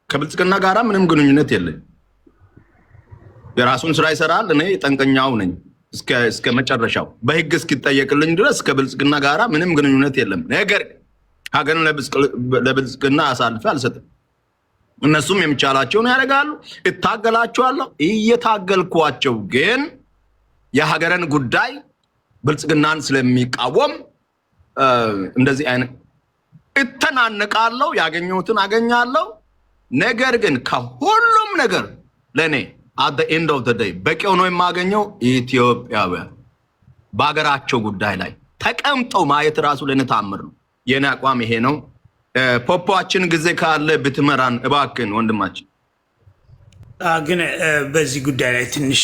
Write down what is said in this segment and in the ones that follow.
ከብልጽግና ጋራ ምንም ግንኙነት የለኝ። የራሱን ስራ ይሰራል። እኔ ጠንቀኛው ነኝ እስከ መጨረሻው በህግ እስኪጠየቅልኝ ድረስ ከብልጽግና ጋራ ምንም ግንኙነት የለም። ነገር ሀገርን ለብልጽግና አሳልፌ አልሰጥም። እነሱም የሚቻላቸውን ያደርጋሉ። እታገላቸዋለሁ። እየታገልኳቸው ግን የሀገርን ጉዳይ ብልጽግናን ስለሚቃወም እንደዚህ አይነት እተናነቃለሁ። ያገኘሁትን አገኛለሁ። ነገር ግን ከሁሉም ነገር ለኔ at the end of the day በቂ ሆኖ የማገኘው ኢትዮጵያውያን በሀገራቸው ጉዳይ ላይ ተቀምጠው ማየት ራሱ ለኔ ተአምር ነው። የኔ አቋም ይሄ ነው። ፖፖአችን ጊዜ ካለ ብትመራን እባክን ወንድማችን። ግን በዚህ ጉዳይ ላይ ትንሽ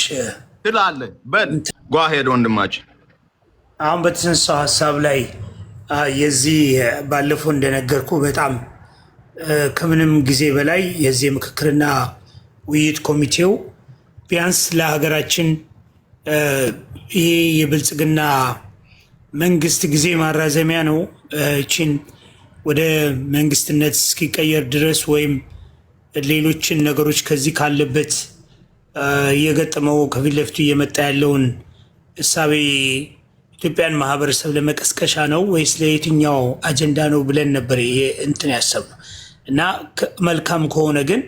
ትላለ ጓሄድ ወንድማችን። አሁን በተነሳው ሀሳብ ላይ የዚህ ባለፈው እንደነገርኩ በጣም ከምንም ጊዜ በላይ የዚህ ምክክርና ውይይት ኮሚቴው ቢያንስ ለሀገራችን ይሄ የብልጽግና መንግስት ጊዜ ማራዘሚያ ነው። እቺን ወደ መንግስትነት እስኪቀየር ድረስ ወይም ሌሎችን ነገሮች ከዚህ ካለበት እየገጠመው ከፊት ለፊቱ እየመጣ ያለውን እሳቤ ኢትዮጵያን ማህበረሰብ ለመቀስቀሻ ነው ወይስ ለየትኛው አጀንዳ ነው ብለን ነበር እንትን ያሰብነው። እና መልካም ከሆነ ግን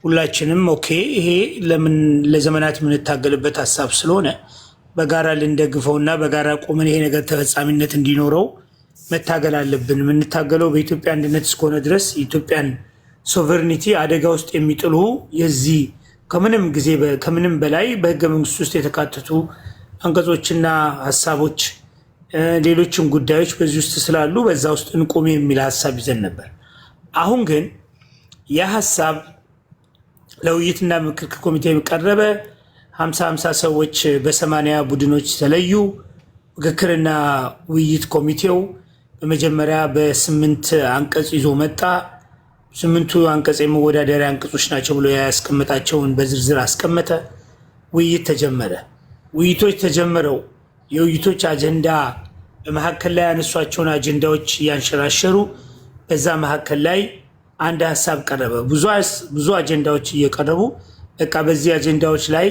ሁላችንም ኦኬ ይሄ ለምን ለዘመናት የምንታገልበት ሀሳብ ስለሆነ በጋራ ልንደግፈውና በጋራ ቆመን ይሄ ነገር ተፈጻሚነት እንዲኖረው መታገል አለብን። የምንታገለው በኢትዮጵያ አንድነት እስከሆነ ድረስ የኢትዮጵያን ሶቨርኒቲ አደጋ ውስጥ የሚጥሉ የዚህ ከምንም በላይ በህገ መንግስት ውስጥ የተካተቱ አንቀጾችና ሀሳቦች ሌሎችም ጉዳዮች በዚህ ውስጥ ስላሉ በዛ ውስጥ እንቆም የሚል ሀሳብ ይዘን ነበር። አሁን ግን ያ ሀሳብ ለውይይትና ምክክር ኮሚቴ ቀረበ። 50 ሰዎች በ80 ቡድኖች ተለዩ። ምክክርና ውይይት ኮሚቴው በመጀመሪያ በ8 አንቀጽ ይዞ መጣ። 8ቱ አንቀጽ የመወዳደሪያ አንቀጾች ናቸው ብሎ ያስቀመጣቸውን በዝርዝር አስቀመጠ። ውይይት ተጀመረ። ውይይቶች ተጀመረው። የውይይቶች አጀንዳ በመካከል ላይ ያነሷቸውን አጀንዳዎች እያንሸራሸሩ በዛ መካከል ላይ አንድ ሀሳብ ቀረበ። ብዙ አጀንዳዎች እየቀረቡ በቃ በዚህ አጀንዳዎች ላይ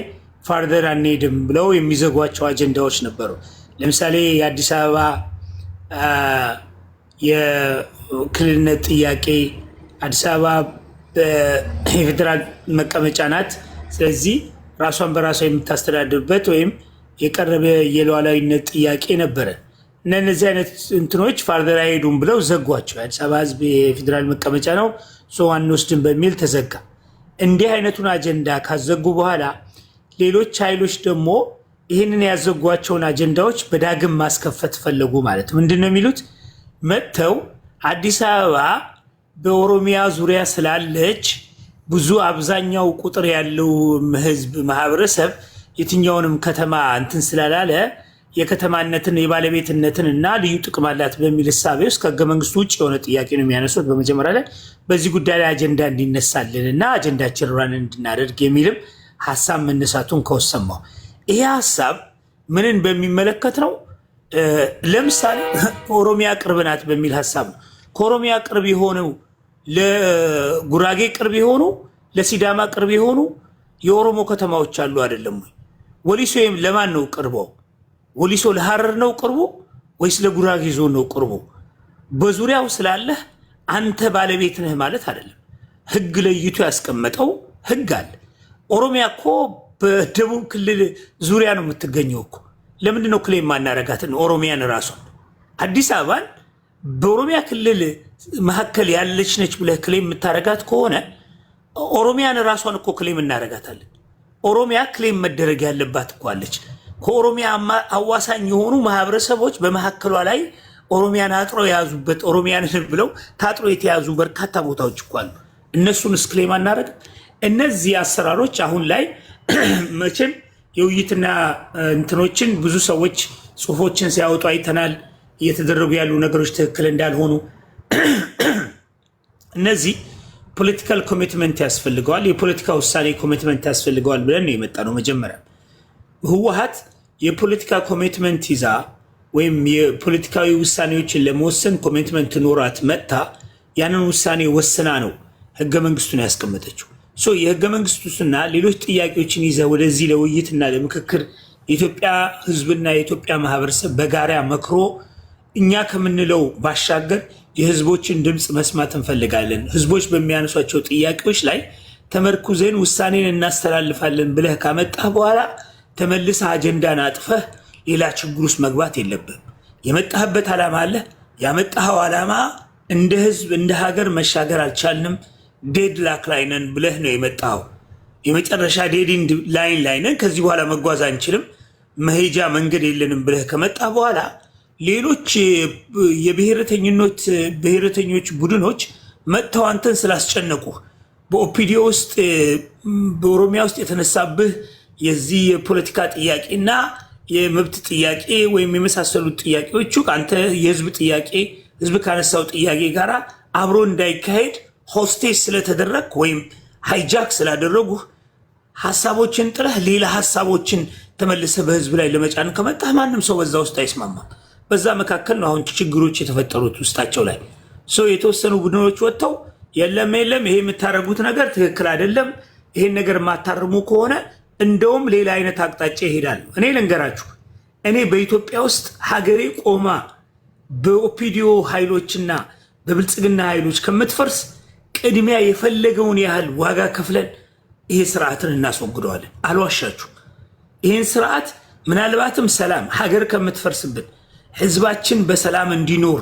ፋርደር አንሄድም ብለው የሚዘጓቸው አጀንዳዎች ነበሩ። ለምሳሌ የአዲስ አበባ የክልልነት ጥያቄ አዲስ አበባ የፌዴራል መቀመጫ ናት፣ ስለዚህ ራሷን በራሷ የምታስተዳድርበት ወይም የቀረበ የሉዓላዊነት ጥያቄ ነበረ። እነዚህ አይነት እንትኖች ፋርደር አይሄዱም ብለው ዘጓቸው። የአዲስ አበባ ህዝብ የፌዴራል መቀመጫ ነው አንወስድም በሚል ተዘጋ። እንዲህ አይነቱን አጀንዳ ካዘጉ በኋላ ሌሎች ኃይሎች ደግሞ ይህንን ያዘጓቸውን አጀንዳዎች በዳግም ማስከፈት ፈለጉ። ማለት ምንድን ነው የሚሉት? መጥተው አዲስ አበባ በኦሮሚያ ዙሪያ ስላለች ብዙ አብዛኛው ቁጥር ያለው ህዝብ ማህበረሰብ የትኛውንም ከተማ እንትን ስላላለ የከተማነትን የባለቤትነትን እና ልዩ ጥቅም አላት በሚል እሳቤ ውስጥ ከህገ መንግስቱ ውጭ የሆነ ጥያቄ ነው የሚያነሱት። በመጀመሪያ ላይ በዚህ ጉዳይ ላይ አጀንዳ እንዲነሳልን እና አጀንዳችን ራን እንድናደርግ የሚልም ሀሳብ መነሳቱን ከወሰማው ይሄ ሀሳብ ምንን በሚመለከት ነው? ለምሳሌ ኦሮሚያ ቅርብ ናት በሚል ሀሳብ ነው። ከኦሮሚያ ቅርብ የሆነው ለጉራጌ ቅርብ የሆኑ ለሲዳማ ቅርብ የሆኑ የኦሮሞ ከተማዎች አሉ አይደለም ወይ? ወሊሶ ለማን ነው ቅርበው? ወሊሶ ለሐረር ነው ቅርቡ ወይስ ለጉራጌ ዞን ነው ቅርቡ? በዙሪያው ስላለህ አንተ ባለቤት ነህ ማለት አይደለም። ህግ ለይቶ ያስቀመጠው ህግ አለ። ኦሮሚያ እኮ በደቡብ ክልል ዙሪያ ነው የምትገኘው እኮ። ለምንድን ነው ክሌም ማናረጋትን ኦሮሚያን ራሷን? አዲስ አበባን በኦሮሚያ ክልል መካከል ያለች ነች ብለህ ክሌም የምታረጋት ከሆነ ኦሮሚያን ራሷን እኮ ክሌም እናረጋታለን። ኦሮሚያ ክሌም መደረግ ያለባት እኮ አለች። ከኦሮሚያ አዋሳኝ የሆኑ ማህበረሰቦች በመካከሏ ላይ ኦሮሚያን አጥሮ የያዙበት ኦሮሚያን ብለው ታጥሮ የተያዙ በርካታ ቦታዎች እኮ አሉ። እነሱን ክሌም አናረግ። እነዚህ አሰራሮች አሁን ላይ መቼም የውይይትና እንትኖችን ብዙ ሰዎች ጽሁፎችን ሲያወጡ አይተናል። እየተደረጉ ያሉ ነገሮች ትክክል እንዳልሆኑ እነዚህ ፖለቲካል ኮሚትመንት ያስፈልገዋል፣ የፖለቲካ ውሳኔ ኮሚትመንት ያስፈልገዋል ብለን ነው የመጣ ነው። መጀመሪያ ህወሓት የፖለቲካ ኮሚትመንት ይዛ ወይም የፖለቲካዊ ውሳኔዎችን ለመወሰን ኮሚትመንት ኖራት መጥታ ያንን ውሳኔ ወስና ነው ህገ መንግስቱን ያስቀመጠችው። የህገ መንግስቱና ሌሎች ጥያቄዎችን ይዘ ወደዚህ ለውይይትና ለምክክር የኢትዮጵያ ህዝብና የኢትዮጵያ ማህበረሰብ በጋራ መክሮ እኛ ከምንለው ባሻገር የህዝቦችን ድምፅ መስማት እንፈልጋለን። ህዝቦች በሚያነሷቸው ጥያቄዎች ላይ ተመርኩዘን ውሳኔን እናስተላልፋለን ብለህ ካመጣህ በኋላ ተመልሰህ አጀንዳን አጥፈህ ሌላ ችግር ውስጥ መግባት የለብህም። የመጣህበት ዓላማ አለ። ያመጣኸው ዓላማ እንደ ህዝብ እንደ ሀገር መሻገር አልቻልንም፣ ዴድ ላክ ላይ ነን ብለህ ነው የመጣኸው። የመጨረሻ ዴድ ላይን ላይ ነን፣ ከዚህ በኋላ መጓዝ አንችልም፣ መሄጃ መንገድ የለንም ብለህ ከመጣህ በኋላ ሌሎች ብሔረተኞች ቡድኖች መጥተው አንተን ስላስጨነቁህ በኦፒዲዮ ውስጥ በኦሮሚያ ውስጥ የተነሳብህ የዚህ የፖለቲካ ጥያቄና የመብት ጥያቄ ወይም የመሳሰሉት ጥያቄዎቹ አንተ የህዝብ ጥያቄ ህዝብ ካነሳው ጥያቄ ጋር አብሮ እንዳይካሄድ ሆስቴጅ ስለተደረግ ወይም ሃይጃክ ስላደረጉ ሀሳቦችን ጥለህ ሌላ ሀሳቦችን ተመልሰ በህዝብ ላይ ለመጫን ከመጣህ ማንም ሰው በዛ ውስጥ አይስማማም። በዛ መካከል ነው አሁን ችግሮች የተፈጠሩት ውስጣቸው ላይ የተወሰኑ ቡድኖች ወጥተው የለም ይሄ የምታደርጉት ነገር ትክክል አይደለም፣ ይሄን ነገር የማታርሙ ከሆነ እንደውም ሌላ አይነት አቅጣጫ ይሄዳል። እኔ ልንገራችሁ፣ እኔ በኢትዮጵያ ውስጥ ሀገሬ ቆማ በኦፒዲዮ ኃይሎችና በብልጽግና ኃይሎች ከምትፈርስ ቅድሚያ የፈለገውን ያህል ዋጋ ከፍለን ይሄ ስርዓትን እናስወግደዋለን። አልዋሻችሁ። ይህን ስርዓት ምናልባትም ሰላም ሀገር ከምትፈርስብን ህዝባችን በሰላም እንዲኖር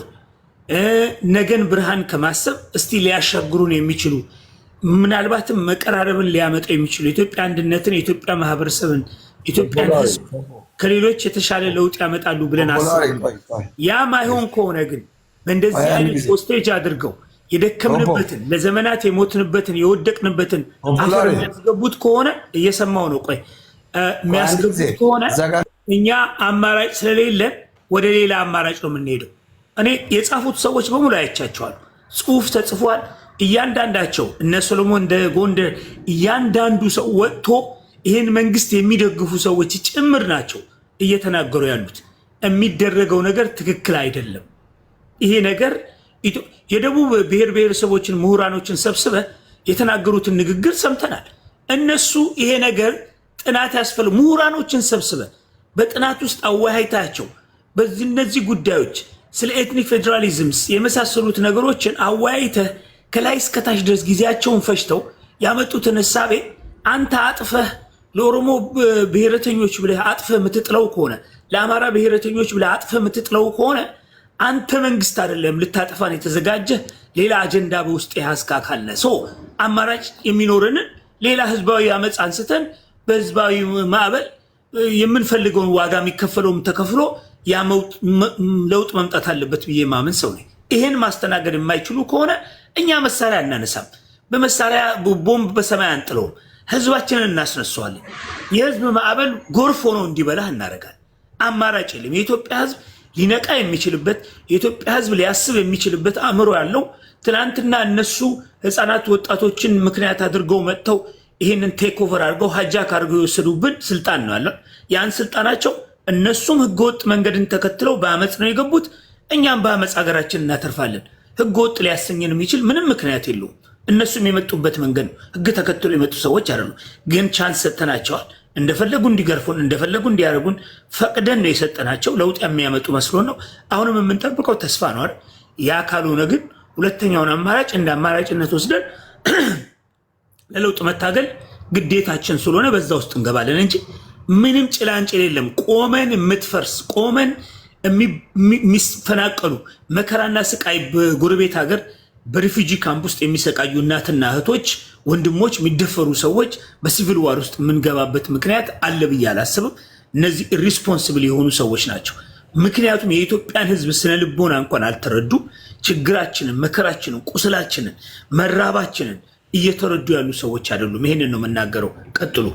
ነገን ብርሃን ከማሰብ እስቲ ሊያሻግሩን የሚችሉ ምናልባትም መቀራረብን ሊያመጡ የሚችሉ የኢትዮጵያ አንድነትን፣ የኢትዮጵያ ማህበረሰብን፣ ኢትዮጵያን ህዝብ ከሌሎች የተሻለ ለውጥ ያመጣሉ ብለን አስበን ያ ማይሆን ከሆነ ግን በእንደዚህ አይነት ሆስቴጅ አድርገው የደከምንበትን ለዘመናት የሞትንበትን የወደቅንበትን አፈር የሚያስገቡት ከሆነ እየሰማው ነው። ቆይ የሚያስገቡት ከሆነ እኛ አማራጭ ስለሌለን ወደ ሌላ አማራጭ ነው የምንሄደው። እኔ የጻፉት ሰዎች በሙሉ አይቻቸዋል። ጽሁፍ ተጽፏል። እያንዳንዳቸው እነ ሰሎሞን እንደ ጎንደር እያንዳንዱ ሰው ወጥቶ ይህን መንግስት የሚደግፉ ሰዎች ጭምር ናቸው እየተናገሩ ያሉት። የሚደረገው ነገር ትክክል አይደለም። ይሄ ነገር የደቡብ ብሔር ብሔረሰቦችን ምሁራኖችን ሰብስበ የተናገሩትን ንግግር ሰምተናል። እነሱ ይሄ ነገር ጥናት ያስፈልግ ምሁራኖችን ሰብስበ በጥናት ውስጥ አወያይታቸው በእነዚህ ጉዳዮች ስለ ኤትኒክ ፌዴራሊዝምስ የመሳሰሉት ነገሮችን አወያይተህ ከላይ እስከታች ድረስ ጊዜያቸውን ፈጅተው ያመጡትን እሳቤ አንተ አጥፈህ ለኦሮሞ ብሔረተኞች ብለህ አጥፈህ የምትጥለው ከሆነ ለአማራ ብሔረተኞች ብለህ አጥፈህ የምትጥለው ከሆነ አንተ መንግስት አይደለም ልታጠፋን የተዘጋጀ ሌላ አጀንዳ በውስጥ ያዝካ ካለ አማራጭ የሚኖርንን ሌላ ህዝባዊ አመፅ አንስተን በህዝባዊ ማዕበል የምንፈልገውን ዋጋ የሚከፈለውም ተከፍሎ ያ ለውጥ መምጣት አለበት ብዬ ማምን ሰው ነኝ። ይሄን ማስተናገድ የማይችሉ ከሆነ እኛ መሳሪያ እናነሳም፣ በመሳሪያ ቦምብ በሰማይ አንጥለውም፣ ህዝባችንን እናስነሳዋለን። የህዝብ ማዕበል ጎርፍ ሆኖ እንዲበላህ እናደርጋለን። አማራጭ የለም። የኢትዮጵያ ህዝብ ሊነቃ የሚችልበት የኢትዮጵያ ህዝብ ሊያስብ የሚችልበት አእምሮ ያለው ትናንትና እነሱ ህፃናት ወጣቶችን ምክንያት አድርገው መጥተው ይህንን ቴክ ኦቨር አድርገው ሀጃክ አድርገው የወሰዱብን ስልጣን ነው ያለው። ያን ስልጣናቸው እነሱም ህገወጥ መንገድን ተከትለው በአመፅ ነው የገቡት። እኛም በአመፅ ሀገራችን እናተርፋለን። ህገወጥ ሊያሰኘን የሚችል ምንም ምክንያት የለውም። እነሱም የመጡበት መንገድ ነው። ህግ ተከትሎ የመጡ ሰዎች አይደሉ። ግን ቻንስ ሰጥተናቸዋል። እንደፈለጉ እንዲገርፉን እንደፈለጉ እንዲያደርጉን ፈቅደን ነው የሰጠናቸው። ለውጥ የሚያመጡ መስሎን ነው። አሁንም የምንጠብቀው ተስፋ ነው አይደል? ያ ካልሆነ ግን ሁለተኛውን አማራጭ እንደ አማራጭነት ወስደን ለለውጥ መታገል ግዴታችን ስለሆነ በዛ ውስጥ እንገባለን እንጂ ምንም ጭላንጭል የለም። ቆመን የምትፈርስ ቆመን የሚፈናቀሉ መከራና ስቃይ በጎረቤት ሀገር በሪፊጂ ካምፕ ውስጥ የሚሰቃዩ እናትና እህቶች፣ ወንድሞች፣ የሚደፈሩ ሰዎች በሲቪል ዋር ውስጥ የምንገባበት ምክንያት አለ ብዬ አላስብም። እነዚህ ኢሪስፖንስብል የሆኑ ሰዎች ናቸው። ምክንያቱም የኢትዮጵያን ህዝብ ስነ ልቦና እንኳን አልተረዱ። ችግራችንን፣ መከራችንን፣ ቁስላችንን፣ መራባችንን እየተረዱ ያሉ ሰዎች አይደሉም። ይሄንን ነው የምናገረው። ቀጥሉ።